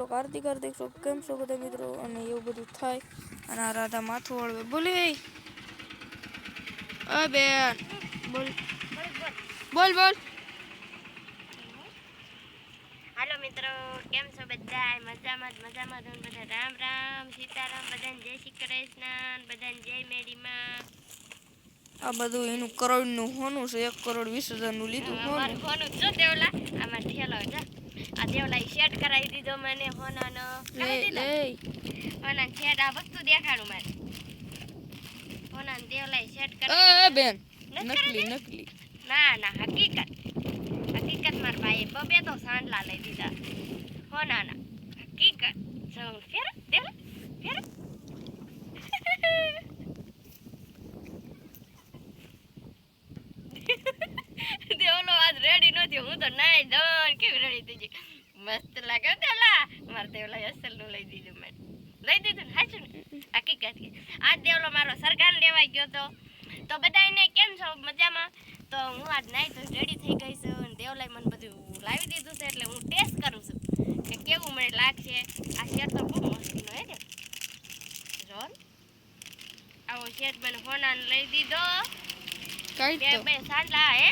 થોડોક આરતી કરી દઈશું કેમ છો બધા મિત્રો અને એવું બધું થાય અને આ રાધા માથું વળવે બોલી બેન બોલ બોલ બોલ હાલો મિત્રો કેમ છો બધા મજામાં બધા રામ રામ સીતારામ બધાને જય શ્રી કૃષ્ણ બધાને જય મેડીમાં આ બધું એનું કરોડનું હોનું છે 1,20,000 લીધું અમારું હોનું જો દેવલા આમાં ઠેલો છે આ દેવલા શેડ કરાવી દીધો મને હોનાનો હોના શેડ આ વસ્તુ દેખાડું મારે હોના દેવલા શેડ કરાવી બેન નકલી ના હકીકત માર ભાઈ બબે તો સાંડલા લઈ દીધા હોનાના હકીકત જો ફેર દેવલો આજ રેડી નથી હું તો નાઈ દોન કેવી રેડી થઈ મસ્ત લાગે દેવલા માર દેવલા અસલ નું લઈ દીધું મેં લઈ દીધું હાચું ને હકીકત આજ દેવલો મારો સરકાર લેવાઈ ગયો તો બધાને કેમ છો મજામાં તો હું આજ નાઈ તો રેડી થઈ ગઈ છું અને દેવલાએ મને બધું લાવી દીધું છે એટલે હું ટેસ્ટ કરું છું કે કેવું મને લાગશે આ શેર તો બહુ મસ્તીનો હે ને જો આવો શેર મને હોનાને લઈ દીધો કઈ બે સાંડલા હે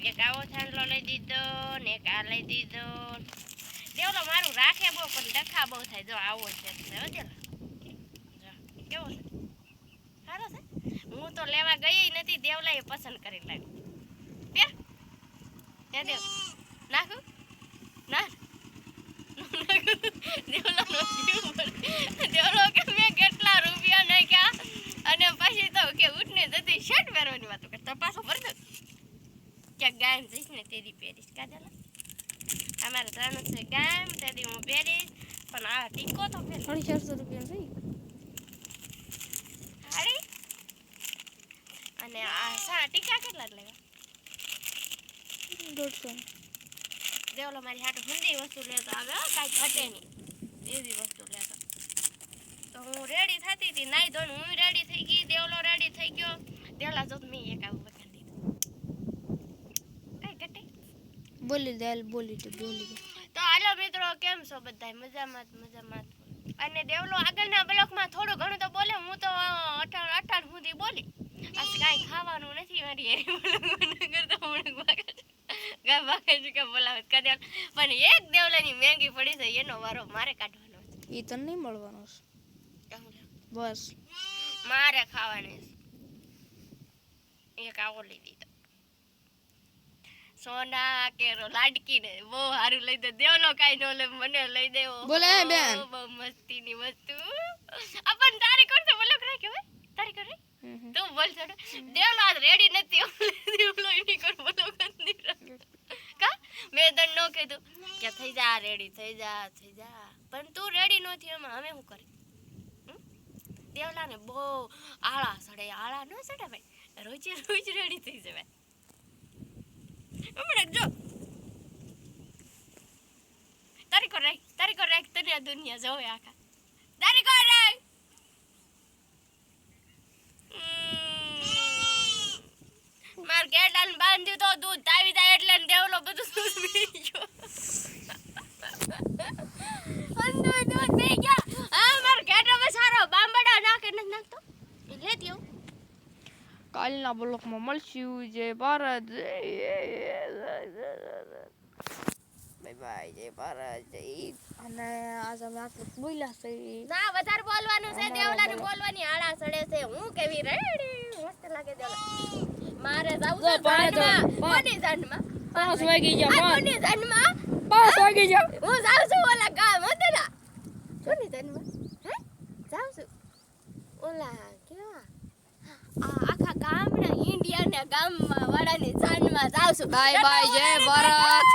એક આવો સાંડલો લઈ દીધો ને એક આ લઈ દીધો દેવલો મારું રાખે બહુ પણ ડખા બહુ થાય જો આવો છે કેવો છે સારો છે હું તો લેવા ગઈ નથી દેવલાએ પસંદ કરી લાવ્યું બે દેવ નાખું ના દેવલો કે મેં કેટલા રૂપિયા નાખ્યા અને પછી તો કે ઉઠને જતી શર્ટ પહેરવાની વાતો કરતા પાછો ભરતો ક્યાંક ગામ જઈશ ને તેદી પહેરીશ કાજલા અમારે ત્રણ છે ગામ તેદી હું પહેરીશ પણ આ ટીકો તો 450 રૂપિયા થઈ હારી અને આ ટીકા કેટલા લેવા 150 દેવલો મારી હાટુ હુંડી વસ્તુ લેતો આવે કાંઈ ઘટે નહીં એવી વસ્તુ લેતો તો હું રેડી થતી હતી નાઈ ધોઈને હું રેડી થઈ ગઈ દેવલો રેડી થઈ ગયો દેવલા જો મેં એક આવું બતાવી દીધું કઈ ઘટે બોલી તો હાલો મિત્રો કેમ છો બધા મજામાં અને દેવલો આગળના બ્લોકમાં થોડું ઘણું તો બોલે હું તો 18 સુધી બોલી આજ કાંઈ ખાવાનું નથી મારી કરતા બોલાવે કર્યા પણ એક દેવલાની મહેંગી પડી છે એનો વારો મારે કાઢવાનો છે એ તને નહીં મળવાનો છે બસ મારે ખાવાની એક આવો લઈ દીધો સોના કેરો લાડકી ને બહુ સારું લઈ દે દેવલો કાઈ નો લે મને લઈ દેવો બોલે બેન બહુ મસ્તીની વસ્તુ આપણ તારી કરતો બોલો રાખ્યો હે તારી કરે તું બોલ છોડ દેવલો આજ રેડી નથી દેવલો એની કર બોલો કંદી કા મેં તને નો કીધું કે થઈ જા રેડી થઈ જા પણ તું રેડી નો થી અમે શું કરી દેવલાને બહુ આળા ન સડે ભાઈ રોજ રેડી થઈ જવાય હમણાં જો તારી કર રાખ તને આ દુનિયા જોવે આખા તારી કર રાખ માર ગેડાને બાંધ્યું તો દૂધ આવી જાય એટલે દેવલો બધું દૂધ પી ગયો દૂધ પી ગયા હા માર ગેડા સારો બાંબડા નાખે નથી નાખતો લે દેવ કાલના બ્લોકમાં મળશું જય ભારત બાય જય ભારત અને આજ અમે આટલું બોલ્યા છે ના વધારે બોલવાનું છે દેવલાને બોલવાની આળા સડે છે હું કેવી રેડી મસ્ત લાગે દેવલા મારે જાવું છે જાનમાં કોની જાનમાં 5 વાગી ગયા કોની જાનમાં 5 વાગી ગયા હું જાઉં છું ઓલા ગામ હતા કોની જાનમાં હે જાઉં છું ઓલા કેવા આખા ગામના ઇન્ડિયાના ગામમાં વાળાની જાનમાં જાઉં છું બાય જય ભારત